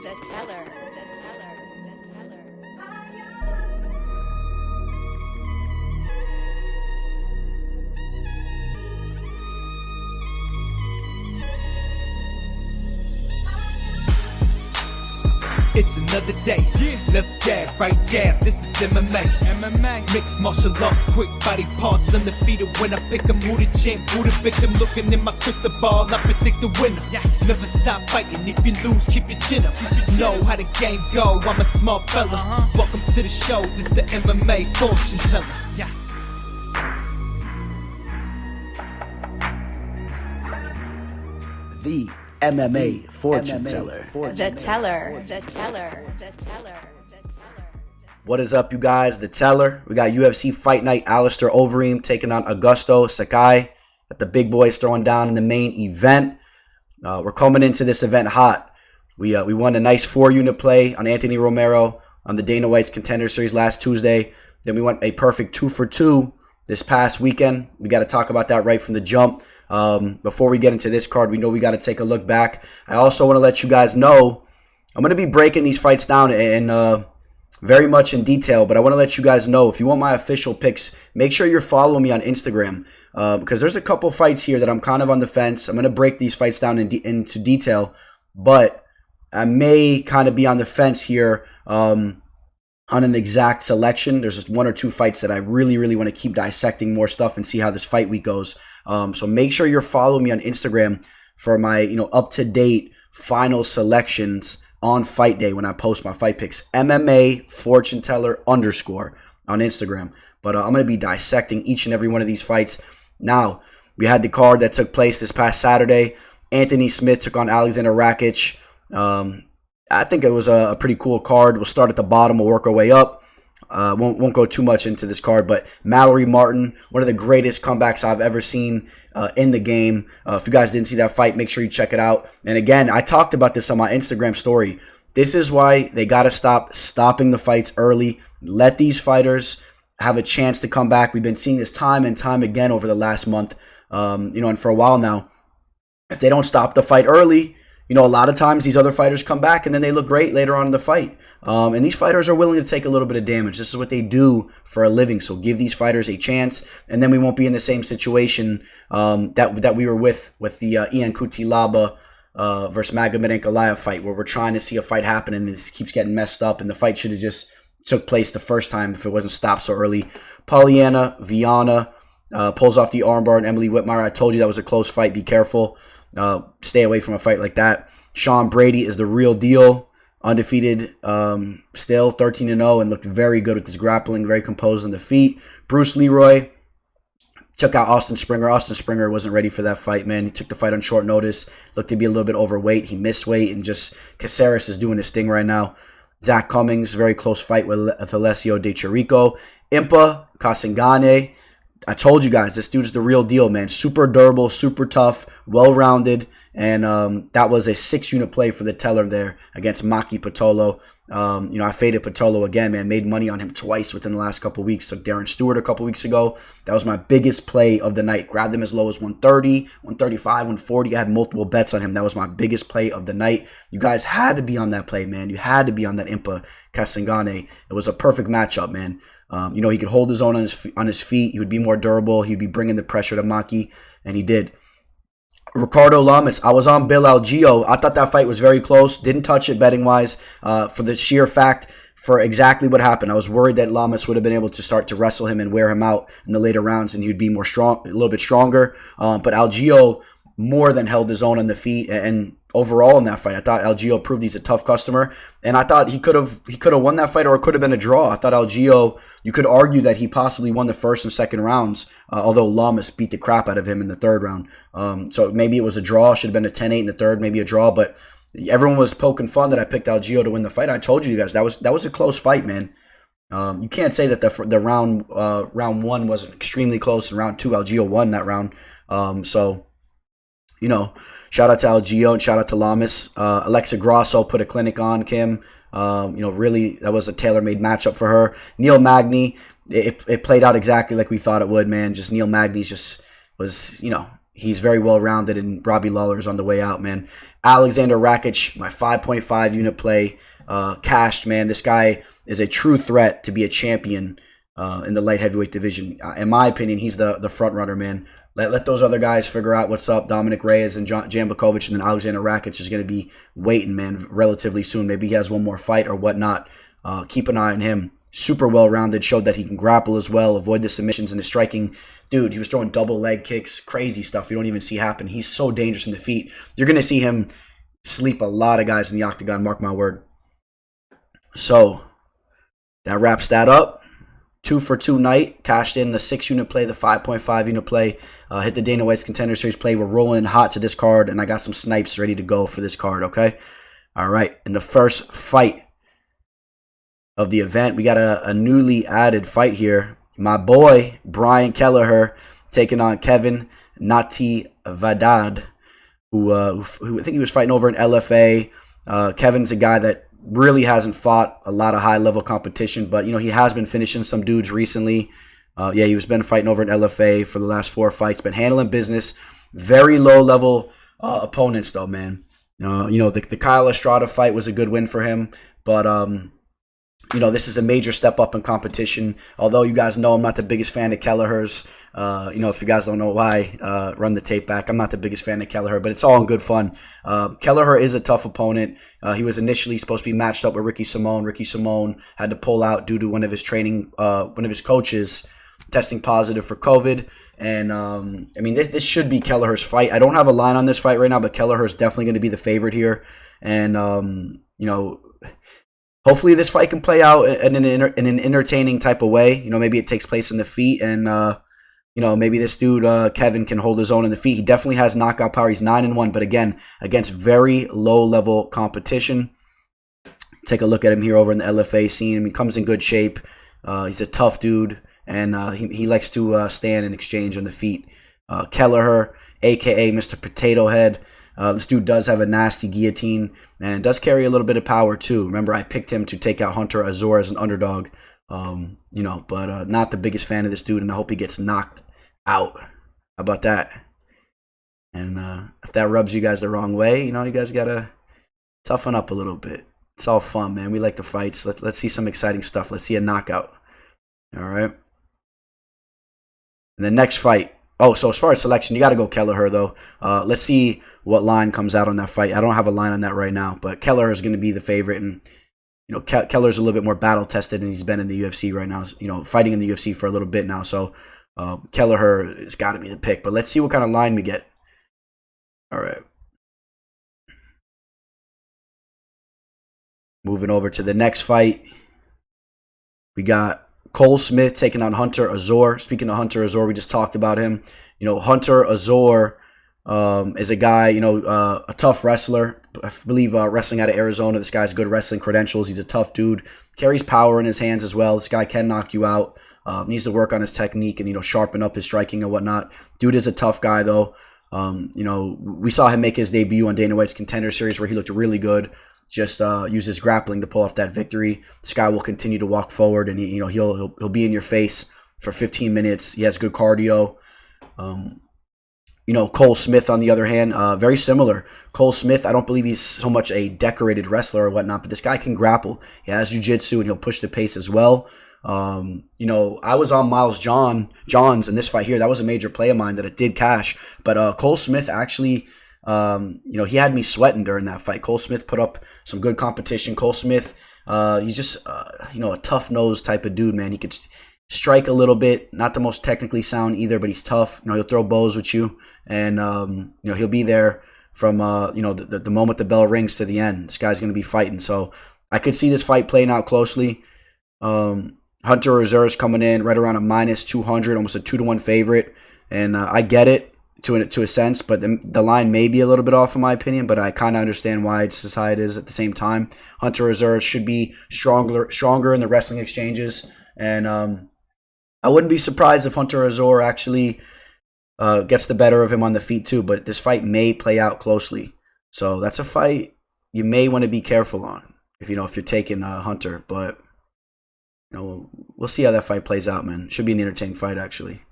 The teller. The teller. The teller. It's another day. Left jab, right jab. This is MMA. Mixed martial arts, quick body parts. Undefeated when I pick 'em. Who the champ, who the victim? Looking in my crystal ball, I predict the winner. Never stop fighting. If you lose, keep your chin up. Know how the game go. I'm a smart fella. Welcome to the show. This the MMA fortune teller. The MMA fortune teller. The teller. The teller. The teller. What is up, you guys? The teller. We got UFC Fight Night. Alistair Overeem taking on Augusto, Sakai. Got the big boys throwing down in the main event. We're coming into this event hot. We won a nice 4-unit play on Anthony Romero on the Dana White's Contender Series last Tuesday. Then we went a perfect 2-for-2 this past weekend. We got to talk about that right from the jump. Before we get into this card, we know we got to take a look back. I also want to let you guys know I'm going to be breaking these fights down in very much in detail, but I want to let you guys know if you want my official picks, make sure you're following me on Instagram because there's a couple fights here that I'm kind of on the fence. I'm going to break these fights down into detail, but I may kind of be on the fence here on an exact selection. There's just 1 or 2 fights that I really, really want to keep dissecting more stuff and see how this fight week goes. So make sure you're following me on Instagram for my, up-to-date final selections on fight day when I post my fight picks. MMA fortune teller _ on Instagram. But I'm going to be dissecting each and every one of these fights. Now, we had the card that took place this past Saturday. Anthony Smith took on Alexander Rakic. I think it was a pretty cool card. We'll start at the bottom. We'll work our way up. Won't go too much into this card, but Mallory Martin, one of the greatest comebacks I've ever seen in the game. If you guys didn't see that fight, make sure you check it out. And again, I talked about this on my Instagram story. This is why they got to stop stopping the fights early. Let these fighters have a chance to come back. We've been seeing this time and time again over the last month, and for a while now. If they don't stop the fight early, a lot of times these other fighters come back and then they look great later on in the fight. And these fighters are willing to take a little bit of damage. This is what they do for a living. So give these fighters a chance, and then we won't be in the same situation that we were with the Ian Cutelaba versus Magomed Ankalaev fight, where we're trying to see a fight happen and it keeps getting messed up, and the fight should have just took place the first time if it wasn't stopped so early. Polyana Viana pulls off the armbar, and Emily Whitmire. I told you that was a close fight. Be careful. Stay away from a fight like that. Sean Brady is the real deal. Undefeated, still 13-0, and looked very good with his grappling, very composed on the feet. Bruce Leroy took out Austin Springer. Austin Springer wasn't ready for that fight, man. He took the fight on short notice. Looked to be a little bit overweight. He missed weight, and just Caceres is doing his thing right now. Zach Cummings, very close fight with Alessio De Chirico. Impa Kasangane. I told you guys, this dude's the real deal, man. Super durable, super tough, well-rounded, and that was a 6-unit play for the teller there against Maki Patolo. I faded Patolo again, man. Made money on him twice within the last couple weeks. Took Darren Stewart a couple weeks ago. That was my biggest play of the night. Grabbed him as low as 130, 135, 140. I had multiple bets on him. That was my biggest play of the night. You guys had to be on that play, man. You had to be on that Impa Kasangane. It was a perfect matchup, man. He could hold his own on his feet. He would be more durable. He'd be bringing the pressure to Maki, and he did. Ricardo Lamas, I was on Bill Algeo. I thought that fight was very close. Didn't touch it betting-wise for the sheer fact for exactly what happened. I was worried that Lamas would have been able to start to wrestle him and wear him out in the later rounds, and he'd be more strong, a little bit stronger. But Algeo more than held his own on the feet, and overall in that fight, I thought Algeo proved he's a tough customer, and I thought he could have won that fight, or it could have been a draw. I thought Algeo, you could argue that he possibly won the first and second rounds, although Lamas beat the crap out of him in the third round. So maybe it was a draw. Should have been a 10-8 in the third, maybe a draw. But everyone was poking fun that I picked Algeo to win the fight. I told you guys that was a close fight, man. You can't say that the round 1 was extremely close, and round 2 Algeo won that round. Shout out to Algeo and shout out to Lamas. Alexa Grasso put a clinic on Kim. Really, that was a tailor-made matchup for her. Neil Magny, it played out exactly like we thought it would, man. Just Neil Magny just was, he's very well-rounded, and Robbie Lawler is on the way out, man. Alexander Rakic, my 5.5 unit play, cashed, man. This guy is a true threat to be a champion in the light heavyweight division. In my opinion, he's the front runner, man. Let those other guys figure out what's up. Dominic Reyes and Jan Blachowicz, and then Alexander Rakic is going to be waiting, man, relatively soon. Maybe he has one more fight or whatnot. Keep an eye on him. Super well-rounded, showed that he can grapple as well, avoid the submissions, and his striking. Dude, he was throwing double leg kicks, crazy stuff you don't even see happen. He's so dangerous in the feet. You're going to see him sleep a lot of guys in the octagon, mark my word. So, that wraps that up. 2 for 2 night. Cashed in the 6-unit play, the 5.5 unit play. Hit the Dana White's Contender Series play. We're rolling in hot to this card, and I got some snipes ready to go for this card, okay? All right, in the first fight of the event, we got a newly added fight here. My boy, Brian Kelleher, taking on Kevin Natividad, who I think he was fighting over in LFA. Kevin's a guy that really hasn't fought a lot of high-level competition, but, you know, he has been finishing some dudes recently. He was been fighting over in LFA for the last 4 fights, been handling business. Very low-level opponents, though, man. The Kyle Estrada fight was a good win for him, but this is a major step up in competition. Although you guys know I'm not the biggest fan of Kelleher's. If you guys don't know why, run the tape back. I'm not the biggest fan of Kelleher, but it's all in good fun. Kelleher is a tough opponent. He was initially supposed to be matched up with Ricky Simone. Ricky Simone had to pull out due to one of his coaches testing positive for COVID. And this should be Kelleher's fight. I don't have a line on this fight right now, but Kelleher is definitely going to be the favorite here. And hopefully this fight can play out in an entertaining type of way. Maybe it takes place in the feet, and maybe this dude Kevin can hold his own in the feet. He definitely has knockout power. He's 9-1, but again, against very low level competition. Take a look at him here over in the LFA scene. He comes in good shape. He's a tough dude, and he likes to stand and exchange on the feet. Kelleher, aka Mr. Potato Head. This dude does have a nasty guillotine and does carry a little bit of power too. Remember, I picked him to take out Hunter Azure as an underdog, but not the biggest fan of this dude, and I hope he gets knocked out. How about that? And if that rubs you guys the wrong way, you guys gotta toughen up a little bit. It's all fun, man. We like the fights. Let's see some exciting stuff. Let's see a knockout. All right. And the next fight. Oh, so as far as selection, you got to go Kelleher, though. Let's see what line comes out on that fight. I don't have a line on that right now, but Kelleher is going to be the favorite. And, Kelleher's a little bit more battle-tested, and he's been in the UFC right now, fighting in the UFC for a little bit now. So Kelleher has got to be the pick. But let's see what kind of line we get. All right. Moving over to the next fight. We got Cole Smith taking on Hunter Azure. Speaking of Hunter Azure, we just talked about him. Hunter Azure is a guy, a tough wrestler. I believe wrestling out of Arizona. This guy's good wrestling credentials. He's a tough dude. Carries power in his hands as well. This guy can knock you out. Needs to work on his technique and, sharpen up his striking and whatnot. Dude is a tough guy, though. We saw him make his debut on Dana White's Contender Series where he looked really good. Just use his grappling to pull off that victory. This guy will continue to walk forward, and he'll be in your face for 15 minutes. He has good cardio. Cole Smith, on the other hand, very similar. Cole Smith, I don't believe he's so much a decorated wrestler or whatnot, but this guy can grapple. He has jiu-jitsu, and he'll push the pace as well. I was on Miles Johns in this fight here. That was a major play of mine that it did cash. But Cole Smith actually, he had me sweating during that fight. Cole Smith put up some good competition. Cole Smith, he's just, a tough-nosed type of dude, man. He could strike a little bit. Not the most technically sound either, but he's tough. He'll throw bows with you. And, he'll be there from, the moment the bell rings to the end. This guy's going to be fighting. So I could see this fight playing out closely. Hunter Azure is coming in right around a -200, almost a 2-1 favorite. And I get it to a sense, but the line may be a little bit off in my opinion, but I kind of understand why it's as high it is at the same time. Hunter Azure should be stronger in the wrestling exchanges. And I wouldn't be surprised if Hunter Azure actually gets the better of him on the feet too, but this fight may play out closely. So that's a fight you may want to be careful on if you're taking Hunter, but we'll see how that fight plays out, man. Should be an entertaining fight, actually.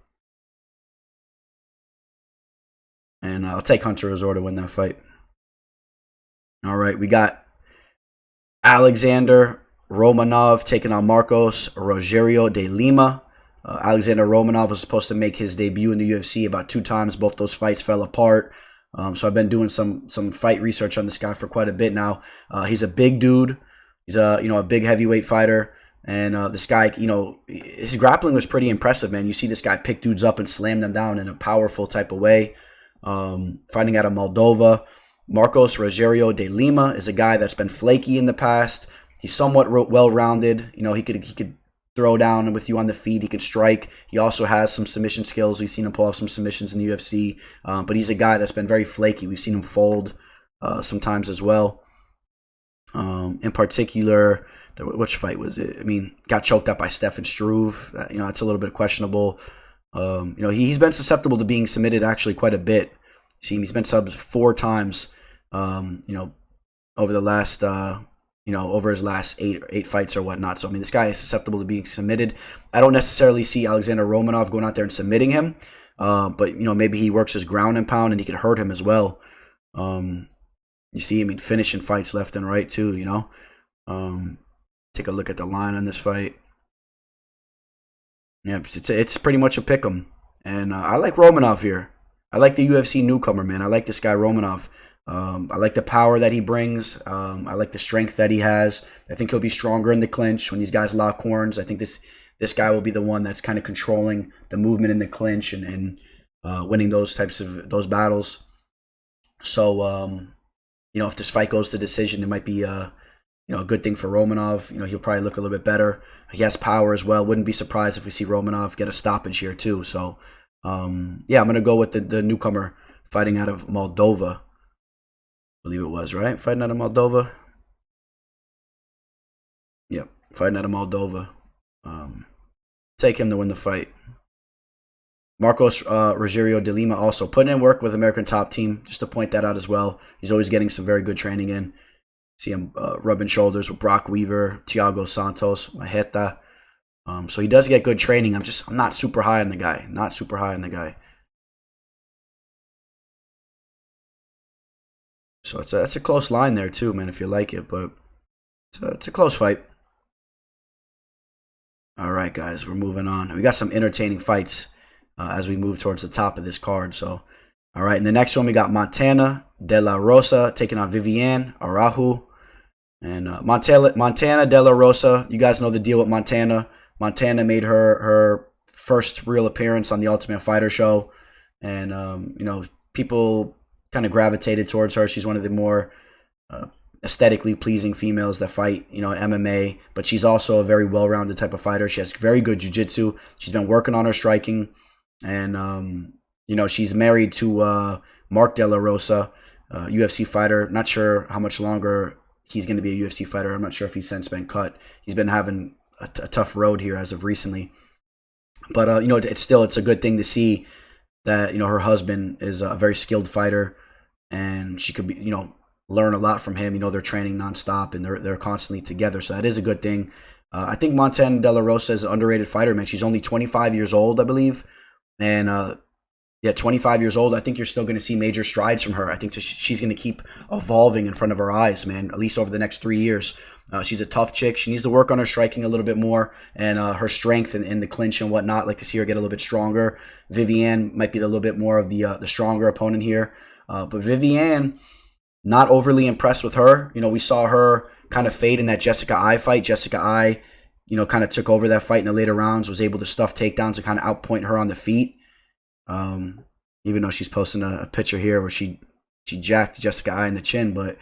And I'll take Hunter Azure to win that fight. All right, we got Alexander Romanov taking on Marcos Rogério de Lima. Alexander Romanov was supposed to make his debut in the UFC about 2 times. Both those fights fell apart. So I've been doing some fight research on this guy for quite a bit now. He's a big dude. He's a big heavyweight fighter. And this guy, his grappling was pretty impressive, man. You see this guy pick dudes up and slam them down in a powerful type of way. Fighting out of Moldova. Marcos Rogério de Lima is a guy that's been flaky in the past. He's somewhat well-rounded. He could throw down with you on the feet. He can strike. He also has some submission skills. We've seen him pull off some submissions in the UFC. But he's a guy that's been very flaky. We've seen him fold sometimes as well. In particular, which fight was it? I mean, got choked out by Stefan Struve. It's a little bit questionable. He's been susceptible to being submitted actually quite a bit. He's been subbed 4 times. Over the last, over his last 8 fights or whatnot. So, I mean, this guy is susceptible to being submitted. I don't necessarily see Alexander Romanov going out there and submitting him. But, maybe he works his ground and pound and he could hurt him as well. You see, finishing fights left and right too, Take a look at the line on this fight. Yeah, it's pretty much a pick'em. And I like Romanov here. I like the UFC newcomer, man. I like this guy, Romanov. I like the power that he brings. I like the strength that he has. I think he'll be stronger in the clinch when these guys lock horns. I think this guy will be the one that's kind of controlling the movement in the clinch and winning those battles. So, if this fight goes to decision, it might be a good thing for Romanov. He'll probably look a little bit better. He has power as well. Wouldn't be surprised if we see Romanov get a stoppage here too. So, I'm going to go with the newcomer fighting out of Moldova. I believe it was, right? Fighting out of Moldova. Yep, fighting out of Moldova. Take him to win the fight. Marcos Rogério de Lima also putting in work with American Top Team, just to point that out as well. He's always getting some very good training in. See him rubbing shoulders with Brock Weaver, Thiago Santos, Maheta. So he does get good training. I'm not super high on the guy. So it's a close line there too, man, if you like it. But it's a close fight. All right, guys, we're moving on. We got some entertaining fights as we move towards the top of this card. So, all right, in the next one, we got Montana De La Rosa taking on Viviane Araujo. And Montana De La Rosa, you guys know the deal with Montana. Montana made her first real appearance on the Ultimate Fighter show. And, people kind of gravitated towards her. She's one of the more aesthetically pleasing females that fight, MMA. But she's also a very well-rounded type of fighter. She has very good jiu-jitsu. She's been working on her striking. And, she's married to Mark De La Rosa, UFC fighter. Not sure how much longer he's going to be a UFC fighter. I'm not sure if he's since been cut. He's been having a tough road here as of recently. But, it's a good thing to see that, her husband is a very skilled fighter and she could be, learn a lot from him. They're training nonstop and they're constantly together. So that is a good thing. I think Montana De La Rosa is an underrated fighter, man. She's only 25 years old, I believe. And, 25 years old, I think you're still going to see major strides from her. I think she's going to keep evolving in front of our eyes, man, at least over the next 3 years. She's a tough chick. She needs to work on her striking a little bit more and her strength in the clinch and whatnot. Like to see her get a little bit stronger. Viviane might be a little bit more of the stronger opponent here. But Viviane, not overly impressed with her. We saw her kind of fade in that Jessica Eye fight. Jessica Eye, kind of took over that fight in the later rounds, was able to stuff takedowns and kind of outpoint her on the feet. Even though she's posting a picture here where she jacked Jessica Eye in the chin. But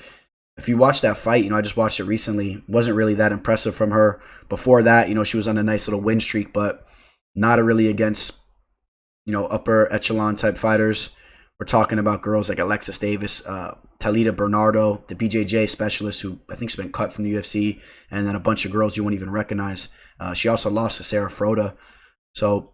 if you watch that fight, I just watched it recently. Wasn't really that impressive from her. Before that, she was on a nice little win streak, but not really against, upper echelon type fighters. We're talking about girls like Alexis Davis, Talita Bernardo, the BJJ specialist who I think's been cut from the UFC, and then a bunch of girls you won't even recognize. She also lost to Sarah Froda. So,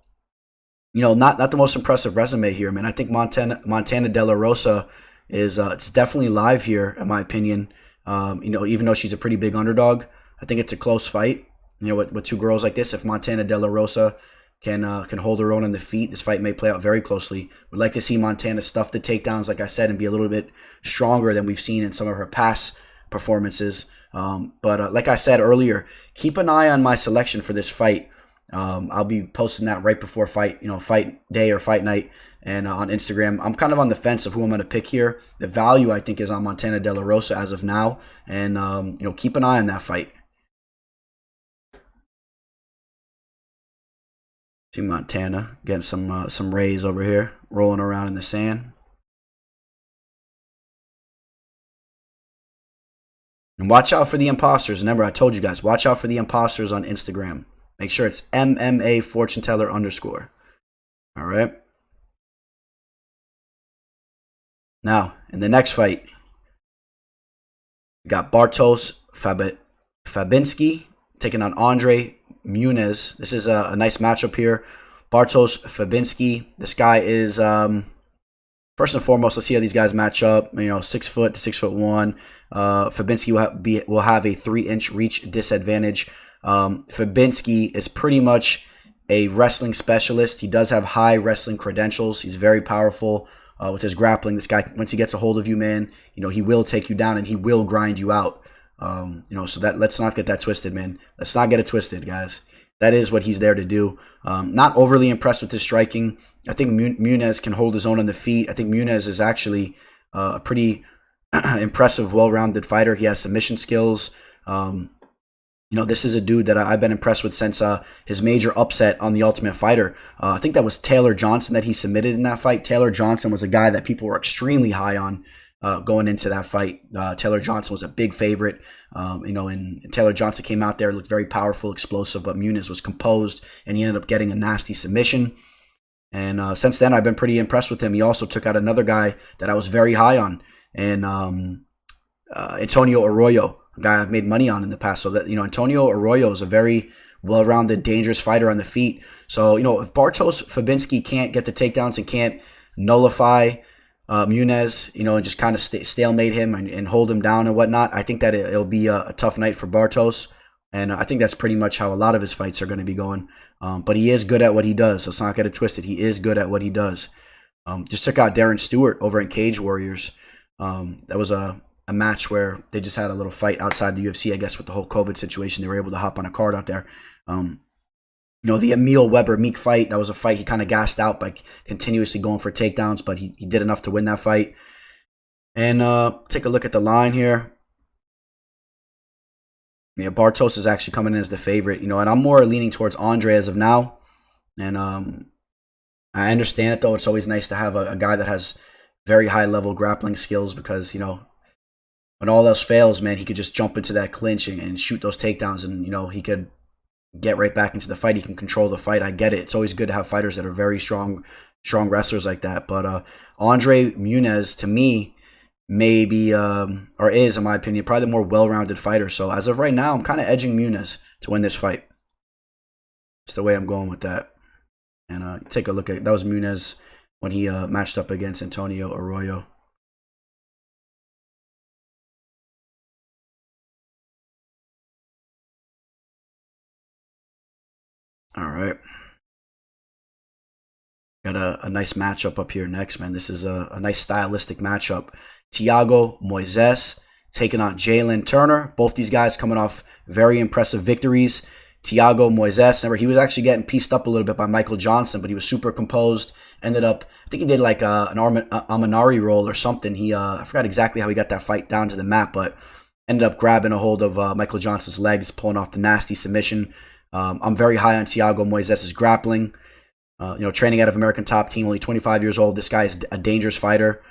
not the most impressive resume here, man. I think Montana De La Rosa is it's definitely live here, in my opinion. Even though she's a pretty big underdog, I think it's a close fight. With two girls like this, if Montana De La Rosa can hold her own on the feet. This fight may play out very closely. We'd like to see Montana stuff the takedowns, like I said, and be a little bit stronger than we've seen in some of her past performances. But like I said earlier, keep an eye on my selection for this fight. I'll be posting that right before fight day or fight night, and on Instagram. I'm kind of on the fence of who I'm going to pick here. The value, I think, is on Montana De La Rosa as of now, and keep an eye on that fight. See Montana getting some rays over here, rolling around in the sand. And watch out for the imposters. Remember, I told you guys, watch out for the imposters on Instagram. Make sure it's MMA Fortune Teller _. All right. Now, in the next fight, we got Bartosz Fabiński taking on André Muniz. This is a nice matchup here. Bartosz Fabiński. This guy is first and foremost. Let's see how these guys match up. 6 foot to 6'1". Fabiński will have a 3-inch reach disadvantage. Fabiński is pretty much a wrestling specialist. He does have high wrestling credentials. He's very powerful with his grappling. This guy, once he gets a hold of you, man, he will take you down and he will grind you out. So that let's not get that twisted, man. Let's not get it twisted, guys. That is what he's there to do. Not overly impressed with his striking. I think Muniz can hold his own on the feet. I think Muniz is actually a pretty impressive, well-rounded fighter. He has submission skills. This is a dude that I've been impressed with since his major upset on The Ultimate Fighter. I think that was Taylor Johnson that he submitted in that fight. Taylor Johnson was a guy that people were extremely high on going into that fight. Taylor Johnson was a big favorite. And Taylor Johnson came out there, looked very powerful, explosive, but Muniz was composed, and he ended up getting a nasty submission. And since then, I've been pretty impressed with him. He also took out another guy that I was very high on, and Antonio Araujo, a guy I've made money on in the past. So that Antonio Araujo is a very well-rounded, dangerous fighter on the feet. So if Bartosz Fabiński can't get the takedowns and can't nullify Muniz, and just kind of stalemate him and hold him down and whatnot, I think that it'll be a tough night for Bartosz. And I think that's pretty much how a lot of his fights are going to be going. But he is good at what he does. Let's not get it twisted. He is good at what he does. Just took out Darren Stewart over in Cage Warriors. That was a match where they just had a little fight outside the UFC, I guess, with the whole COVID situation. They were able to hop on a card out there. The Emil Weber-Meek fight, that was a fight he kind of gassed out by continuously going for takedowns, but he did enough to win that fight. And take a look at the line here. Yeah, Bartosz is actually coming in as the favorite, and I'm more leaning towards André as of now. And I understand it, though. It's always nice to have a guy that has very high-level grappling skills because, when all else fails, man, he could just jump into that clinch and shoot those takedowns, and, he could get right back into the fight. He can control the fight. I get it. It's always good to have fighters that are very strong wrestlers like that. But André Muniz, to me, maybe or is, in my opinion, probably the more well-rounded fighter. So as of right now, I'm kind of edging Muniz to win this fight. It's the way I'm going with that. And take a look at that was Muniz when he matched up against Antonio Araujo. All right. Got a nice matchup up here next, man. This is a nice stylistic matchup. Thiago Moisés taking on Jalin Turner. Both these guys coming off very impressive victories. Thiago Moisés, remember, he was actually getting pieced up a little bit by Michael Johnson, but he was super composed. Ended up, I think he did like an Amanari roll or something. I forgot exactly how he got that fight down to the mat, but ended up grabbing a hold of Michael Johnson's legs, pulling off the nasty submission. I'm very high on Thiago Moisés' grappling. Training out of American Top Team, only 25 years old. This guy is a dangerous fighter.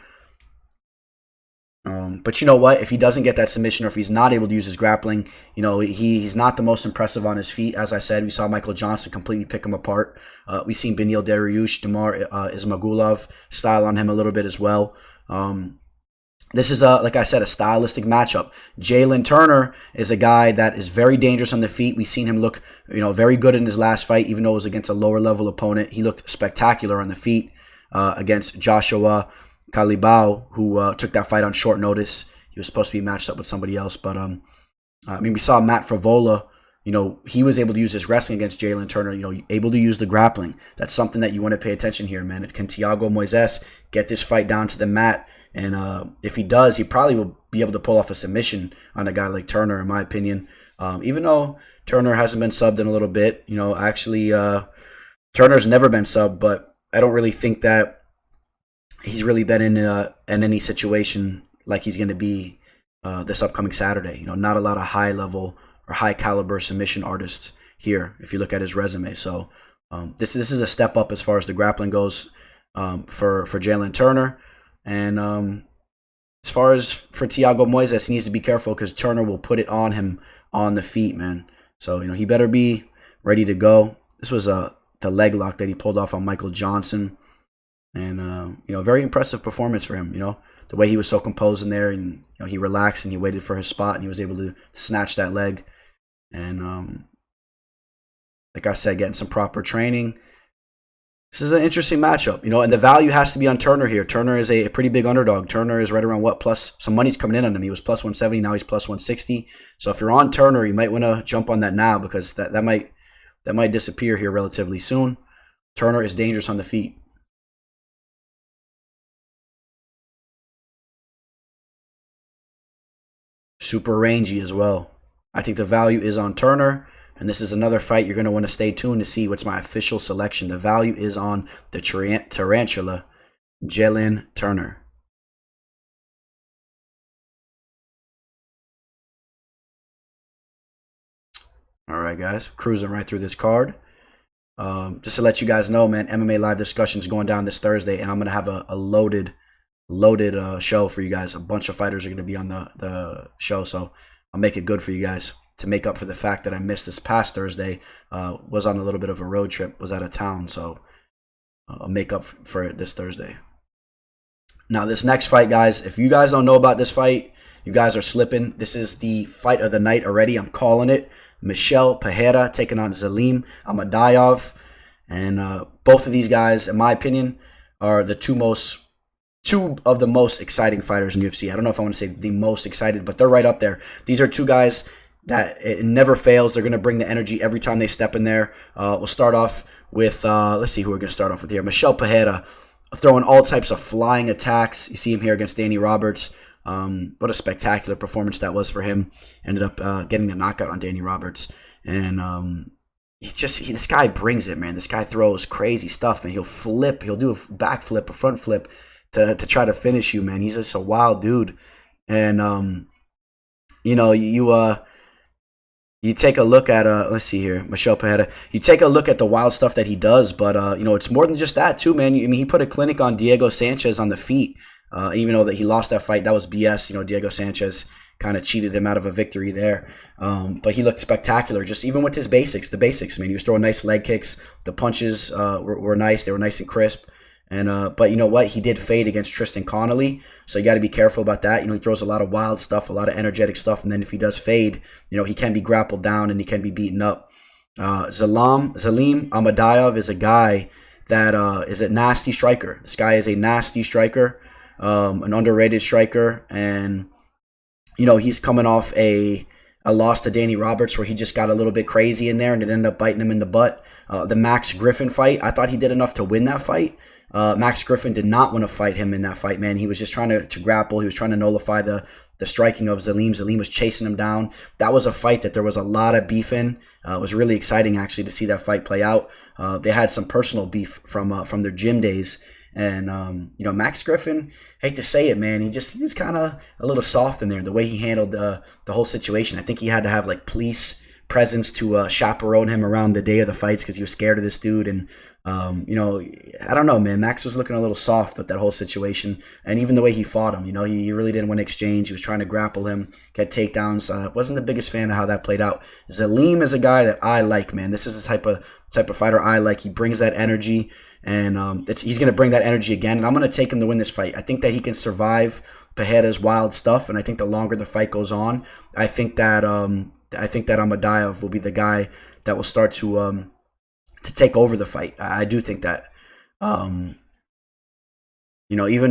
But you know what? If he doesn't get that submission or if he's not able to use his grappling, he's not the most impressive on his feet. As I said, we saw Michael Johnson completely pick him apart. We've seen Beneil Dariush, Damar Ismagulov style on him a little bit as well. This is, like I said, a stylistic matchup. Jalin Turner is a guy that is very dangerous on the feet. We've seen him look, very good in his last fight, even though it was against a lower-level opponent. He looked spectacular on the feet against Joshua Kalibau, who took that fight on short notice. He was supposed to be matched up with somebody else. But, we saw Matt Favola he was able to use his wrestling against Jalin Turner, able to use the grappling. That's something that you want to pay attention here, man. Can Thiago Moisés get this fight down to the mat? And if he does, he probably will be able to pull off a submission on a guy like Turner, in my opinion. Even though Turner hasn't been subbed in a little bit, actually Turner's never been subbed, but I don't really think that he's really been in any situation like he's going to be this upcoming Saturday. Not a lot of high level or high caliber submission artists here if you look at his resume. So this is a step up as far as the grappling goes for Jalin Turner. And as far as for Thiago Moisés, he needs to be careful because Turner will put it on him on the feet, man. So he better be ready to go. This was the leg lock that he pulled off on Michael Johnson. And very impressive performance for him. The way he was so composed in there, and he relaxed and he waited for his spot and he was able to snatch that leg. And like I said, getting some proper training. This is an interesting matchup, and the value has to be on Turner here. Turner is a pretty big underdog. Turner is right around plus some money's coming in on him. He was plus 170, now he's plus 160. So if you're on Turner, you might want to jump on that now because that might disappear here relatively soon. Turner is dangerous on the feet. Super rangy as well. I think the value is on Turner. And this is another fight you're going to want to stay tuned to see what's my official selection. The value is on the Tarantula, Jalin Turner. All right, guys. Cruising right through this card. Just to let you guys know, man, MMA Live discussion is going down this Thursday. And I'm going to have a loaded show for you guys. A bunch of fighters are going to be on the show. So I'll make it good for you guys. To make up for the fact that I missed this past Thursday, was on a little bit of a road trip, was out of town, so I'll make up for it this Thursday. Now, this next fight, guys, if you guys don't know about this fight, you guys are slipping. This is the fight of the night already. I'm calling it. Michel Pereira taking on Zelim Imadaev. And both of these guys, in my opinion, are the two of the most exciting fighters in UFC. I don't know if I want to say the most excited, but they're right up there. These are two guys that it never fails. They're going to bring the energy every time they step in there. We'll start off with, let's see who we're going to start off with here. Michel Pereira throwing all types of flying attacks. You see him here against Danny Roberts. What a spectacular performance that was for him. Ended up getting the knockout on Danny Roberts. And this guy brings it, man. This guy throws crazy stuff, man. He'll flip. He'll do a backflip, a front flip to try to finish you, man. He's just a wild dude. And, you take a look at, let's see here, Michel Pereira. You take a look at the wild stuff that he does, but, it's more than just that, too, man. He put a clinic on Diego Sanchez on the feet, even though that he lost that fight. That was BS. Diego Sanchez kind of cheated him out of a victory there. But he looked spectacular, just even with his the basics, man. He was throwing nice leg kicks. The punches were nice. They were nice and crisp. And but you know what? He did fade against Tristan Connolly, so you got to be careful about that. He throws a lot of wild stuff, a lot of energetic stuff, and then if he does fade, he can be grappled down and he can be beaten up. Zelim Imadaev is a guy that is a nasty striker. This guy is a nasty striker, an underrated striker, and he's coming off a loss to Danny Roberts where he just got a little bit crazy in there and it ended up biting him in the butt. The Max Griffin fight, I thought he did enough to win that fight. Max Griffin did not want to fight him in that fight, man. He was just trying to grapple. He was trying to nullify the striking of Zelim. Zelim was chasing him down. That was a fight that there was a lot of beef in. It was really exciting, actually, to see that fight play out. They had some personal beef from their gym days. And, Max Griffin, hate to say it, man, he was kind of a little soft in there, the way he handled the whole situation. I think he had to have, police presence to chaperone him around the day of the fights because he was scared of this dude. And, I don't know, man. Max was looking a little soft with that whole situation. And even the way he fought him, he really didn't want to exchange. He was trying to grapple him, get takedowns. Wasn't the biggest fan of how that played out. Zelim is a guy that I like, man. This is the type of fighter I like. He brings that energy. And he's going to bring that energy again. And I'm going to take him to win this fight. I think that he can survive Pereira's wild stuff. And I think the longer the fight goes on, I think that Imadaev will be the guy that will start to take over the fight. I do think that. Even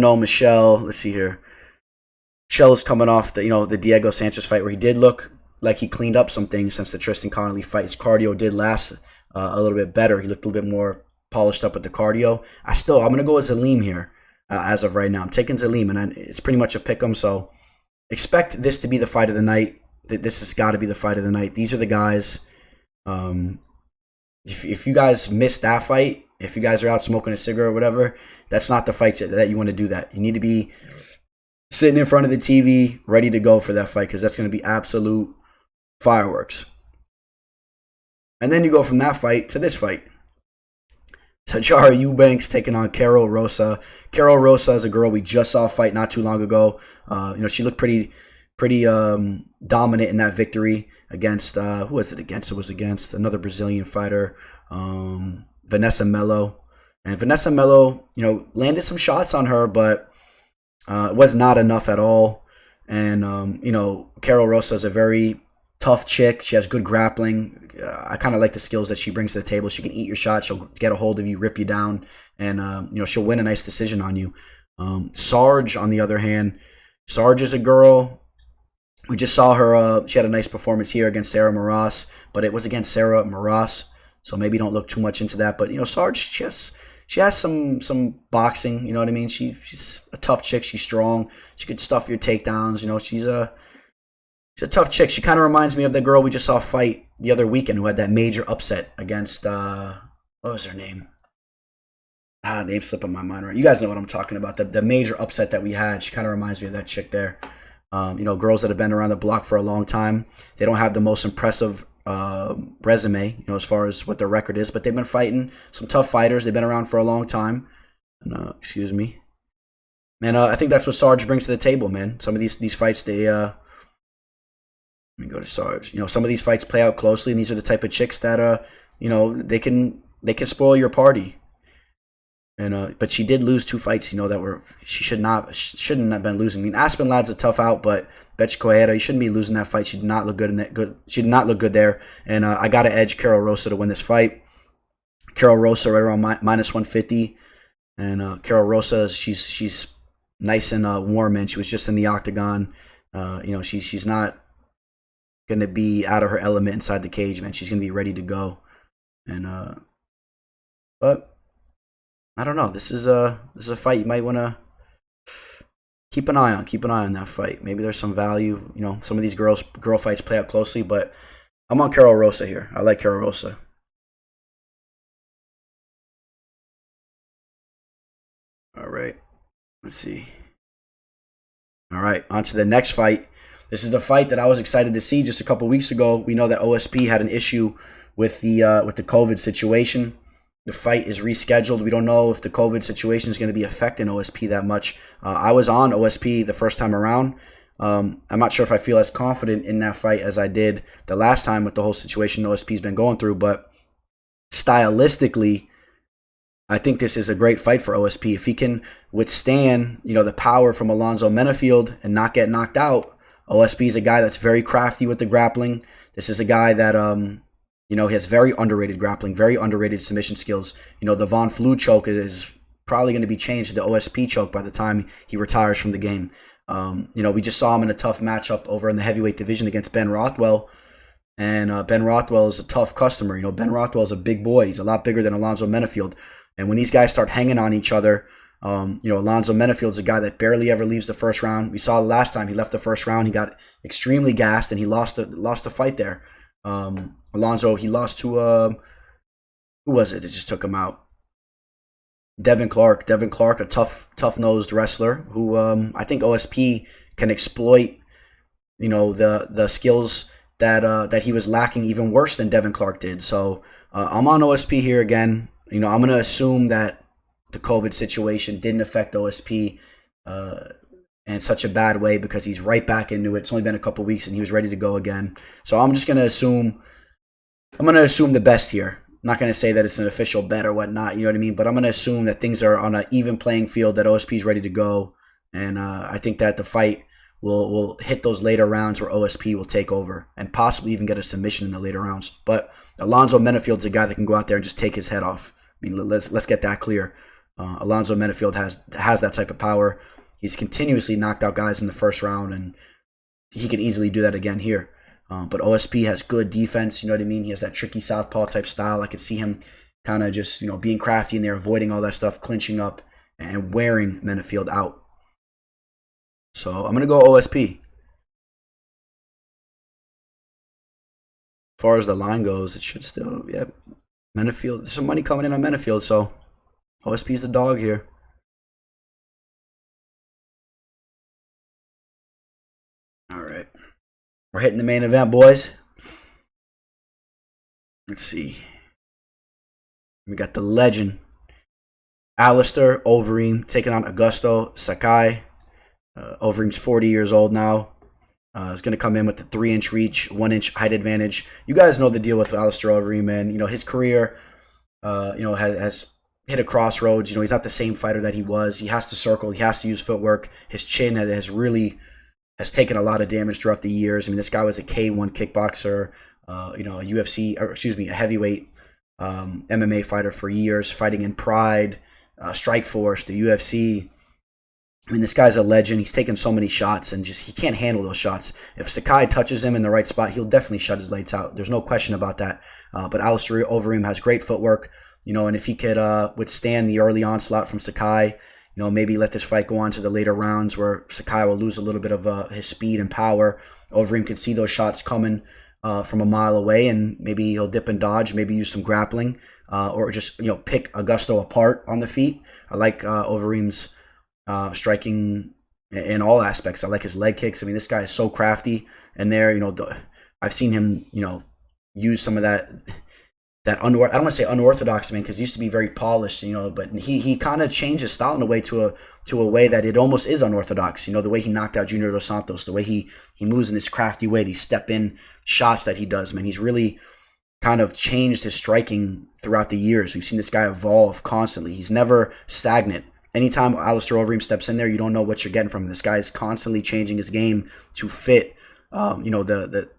though Michel, let's see here, Michel is coming off the Diego Sanchez fight where he did look like he cleaned up some things since the Tristan Connolly fight. His cardio did last a little bit better. He looked a little bit more polished up with the cardio. I'm going to go with Zelim here as of right now. I'm taking Zelim, and it's pretty much a pick 'em, so expect this to be the fight of the night. This has got to be the fight of the night. These are the guys. If you guys missed that fight, if you guys are out smoking a cigarette or whatever, that's not the fight that you want to do that. You need to be sitting in front of the TV, ready to go for that fight, because that's going to be absolute fireworks. And then you go from that fight to this fight. Sijara Eubanks taking on Karol Rosa. Karol Rosa is a girl we just saw fight not too long ago. She looked pretty dominant in that victory against, who was it against? It was against another Brazilian fighter, Vanessa Melo. And Vanessa Melo, landed some shots on her, but it was not enough at all. And, Karol Rosa is a very tough chick. She has good grappling. I kind of like the skills that she brings to the table. She can eat your shot. She'll get a hold of you, rip you down, and, she'll win a nice decision on you. Sarge, on the other hand, Sarge is a girl. We just saw her. She had a nice performance here against Sarah Moras, but it was against Sarah Moras, so maybe don't look too much into that. But, Sarge, she has some boxing, you know what I mean? She's a tough chick. She's strong. She could stuff your takedowns. She's a tough chick. She kind of reminds me of the girl we just saw fight the other weekend who had that major upset against, what was her name? Name slipping my mind right. You guys know what I'm talking about. The major upset that we had. She kind of reminds me of that chick there. Girls that have been around the block for a long time. They don't have the most impressive resume, as far as what their record is, but they've been fighting some tough fighters. They've been around for a long time. And, excuse me. Man, I think that's what Sarge brings to the table, man. Some of these fights, let me go to Sarge. Some of these fights play out closely, and these are the type of chicks that, they can spoil your party. And but she did lose 2 fights, she shouldn't have been losing. I mean, Aspen Lad's a tough out, but Betch Kelleher, you shouldn't be losing that fight. She did not look good in that. She did not look good there. And I got to edge Karol Rosa to win this fight. Karol Rosa right around minus 150, and Karol Rosa, she's nice and warm, and she was just in the octagon. She's not gonna be out of her element inside the cage, man. She's gonna be ready to go. And but I don't know. This is a fight you might want to keep an eye on. Keep an eye on that fight. Maybe there's some value. Some of these girl fights play out closely, but I'm on Karol Rosa here. I like Karol Rosa. All right. Let's see. All right. On to the next fight. This is a fight that I was excited to see just a couple weeks ago. We know that OSP had an issue with the COVID situation. The fight is rescheduled. We don't know if the COVID situation is going to be affecting OSP that much. I was on OSP the first time around. I'm not sure if I feel as confident in that fight as I did the last time with the whole situation OSP's been going through. But stylistically, I think this is a great fight for OSP. If he can withstand, the power from Alonzo Menifield and not get knocked out, OSP is a guy that's very crafty with the grappling. This is a guy that he has very underrated grappling, very underrated submission skills. The Von Flue choke is probably going to be changed to the OSP choke by the time he retires from the game. We just saw him in a tough matchup over in the heavyweight division against Ben Rothwell. And Ben Rothwell is a tough customer. Ben Rothwell is a big boy. He's a lot bigger than Alonzo Menifield. And when these guys start hanging on each other, Alonzo Menifield's a guy that barely ever leaves the first round. We saw last time he left the first round. He got extremely gassed, and he lost the fight there. Alonzo, he lost to who was it? It just took him out. Devin Clark, a tough-nosed wrestler who I think OSP can exploit. The skills that he was lacking even worse than Devin Clark did. So I'm on OSP here again. I'm going to assume that the COVID situation didn't affect OSP in such a bad way because he's right back into it. It's only been a couple weeks and he was ready to go again. So I'm just going to assume the best here. I'm not going to say that it's an official bet or whatnot, you know what I mean? But I'm going to assume that things are on an even playing field, that OSP is ready to go. And I think that the fight will hit those later rounds where OSP will take over and possibly even get a submission in the later rounds. But Alonzo Menifield's a guy that can go out there and just take his head off. I mean, let's get that clear. Alonzo Menifield has that type of power. He's continuously knocked out guys in the first round, and he can easily do that again here. But OSP has good defense, you know what I mean? He has that tricky southpaw type style. I could see him kind of just, being crafty in there, avoiding all that stuff, clinching up, and wearing Menifield out. So I'm going to go OSP. As far as the line goes, it should still, Menifield. There's some money coming in on Menifield, so OSP's the dog here. All right. We're hitting the main event, boys. Let's see. We got the legend, Alistair Overeem, taking on Augusto Sakai. Overeem's 40 years old now. He's going to come in with the 3-inch reach, 1-inch height advantage. You guys know the deal with Alistair Overeem, man. His career, has hit a crossroads. He's not the same fighter that he was. He has to circle. He has to use footwork. His chin has taken a lot of damage throughout the years. This guy was a K1 kickboxer, a UFC, a heavyweight MMA fighter for years, fighting in Pride, Strikeforce, the UFC. This guy's a legend. He's taken so many shots, and he can't handle those shots. If Sakai touches him in the right spot, he'll definitely shut his lights out. There's no question about that. But Alistair Overeem has great footwork, and if he could withstand the early onslaught from Sakai, maybe let this fight go on to the later rounds where Sakai will lose a little bit of his speed and power. Overeem can see those shots coming from a mile away, and maybe he'll dip and dodge, maybe use some grappling, or just pick Augusto apart on the feet. I like Overeem's striking in all aspects. I like his leg kicks. This guy is so crafty. And there, I've seen him, use some of that I don't want to say unorthodox, man, because he used to be very polished, but he kind of changed his style in a way to a way that it almost is unorthodox. The way he knocked out Junior Dos Santos, the way he moves in this crafty way, these step-in shots that he does, man. He's really kind of changed his striking throughout the years. We've seen this guy evolve constantly. He's never stagnant. Anytime Alistair Overeem steps in there, you don't know what you're getting from him. This guy is constantly changing his game to fit, the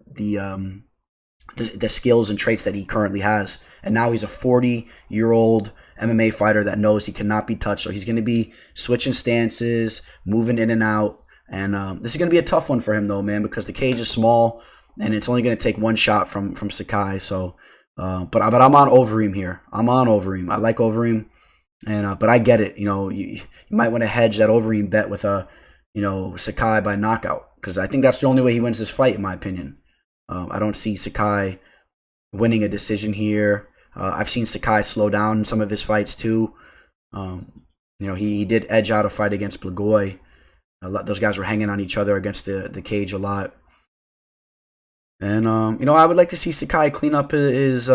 skills and traits that he currently has. And now he's a 40-year-old MMA fighter that knows he cannot be touched. So he's going to be switching stances, moving in and out. And this is going to be a tough one for him, though, man, because the cage is small, and it's only going to take one shot from Sakai. So, but I'm on Overeem here. I'm on Overeem. I like Overeem. And but I get it, you might want to hedge that Overeem bet with a, Sakai by knockout, because I think that's the only way he wins this fight, in my opinion. I don't see Sakai winning a decision here. I've seen Sakai slow down in some of his fights too. He did edge out a fight against Blagoy. Those guys were hanging on each other against the cage a lot. And I would like to see Sakai clean up his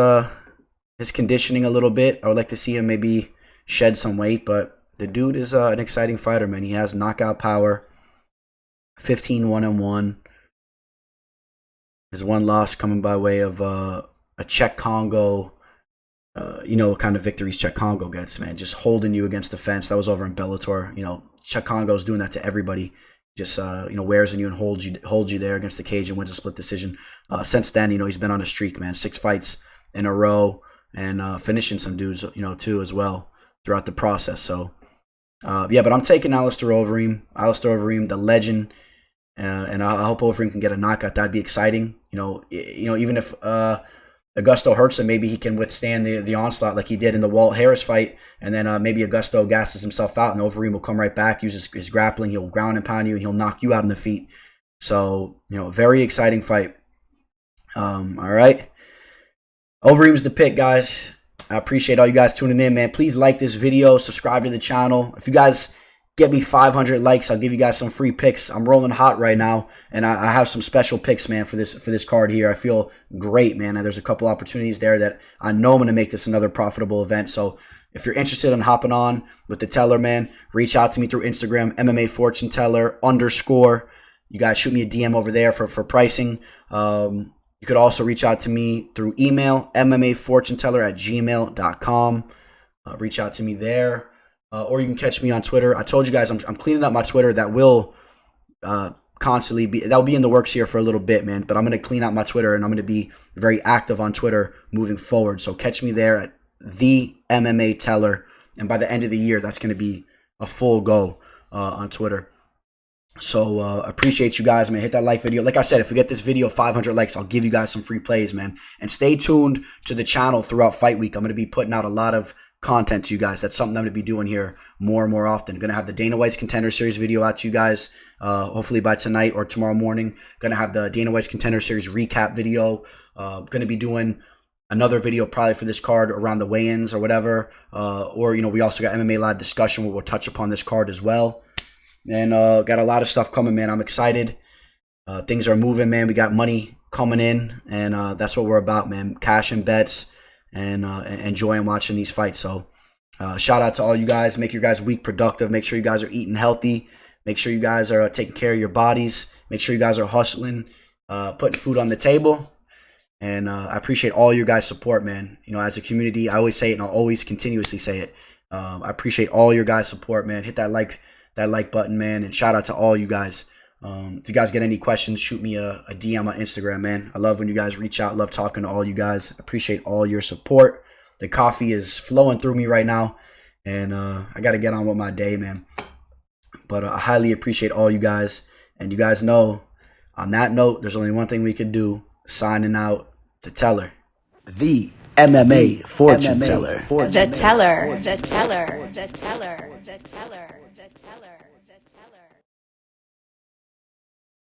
conditioning a little bit. I would like to see him maybe shed some weight, but the dude is an exciting fighter, man. He has knockout power. 15-1-1. His one loss coming by way of a Czech Congo, kind of victories Czech Congo gets, man. Just holding you against the fence. That was over in Bellator. Czech Congo's doing that to everybody. Just wears on you and holds you there against the cage and wins a split decision. Since then, he's been on a streak, man. 6 fights in a row, and finishing some dudes, too, as well, throughout the process. So, but I'm taking Alistair Overeem. Alistair Overeem, the legend, and I hope Overeem can get a knockout. That'd be exciting. Even if Augusto hurts him, maybe he can withstand the onslaught like he did in the Walt Harris fight, and then maybe Augusto gasses himself out, and Overeem will come right back, use his grappling, he'll ground and pound you, and he'll knock you out on the feet. So, very exciting fight. All right. Overeem's the pick, guys. I appreciate all you guys tuning in, man. Please like this video, subscribe to the channel. If you guys get me 500 likes, I'll give you guys some free picks. I'm rolling hot right now, and I have some special picks, man, for this card here. I feel great, man. And there's a couple opportunities there that I know I'm going to make this another profitable event. So if you're interested in hopping on with the teller, man, reach out to me through Instagram, MMA Fortune Teller _ You guys shoot me a DM over there for pricing. You could also reach out to me through email, MMAFortuneteller@gmail.com. Reach out to me there. Or you can catch me on Twitter. I told you guys I'm cleaning up my Twitter. That will constantly be, that'll be in the works here for a little bit, man. But I'm going to clean out my Twitter, and I'm going to be very active on Twitter moving forward. So catch me there at the MMA Teller. And by the end of the year, that's going to be a full go on Twitter. So appreciate you guys, man. Hit that like video. Like I said, if we get this video 500 likes, I'll give you guys some free plays, man. And stay tuned to the channel throughout Fight Week. I'm going to be putting out a lot of content to you guys. That's something I'm going to be doing here more and more often. Going to have the Dana White's Contender Series video out to you guys hopefully by tonight or tomorrow morning. Going to have the Dana White's Contender Series recap video. Going to be doing another video probably for this card around the weigh-ins or whatever. Or, you know, we also got MMA Live discussion where we'll touch upon this card as well. And got a lot of stuff coming, man. I'm excited. Things are moving, man. We got money coming in, and that's what we're about, man. Cash and bets, and enjoying watching these fights. So shout out to all you guys. Make your guys' week productive. Make sure you guys are eating healthy. Make sure you guys are taking care of your bodies. Make sure you guys are hustling, putting food on the table. And I appreciate all your guys' support, man. You know, as a community, I always say it, and I'll always continuously say it. I appreciate all your guys' support, man. Hit that like button, man, and shout out to all you guys. If you guys get any questions, shoot me a DM on Instagram, man. I love when you guys reach out. Love talking to all you guys. Appreciate all your support. The coffee is flowing through me right now, and I got to get on with my day, man. But I highly appreciate all you guys, and you guys know, on that note, there's only one thing we could do. Signing out, the Teller. The MMA fortune teller. The teller. The teller. The teller. The teller. The teller.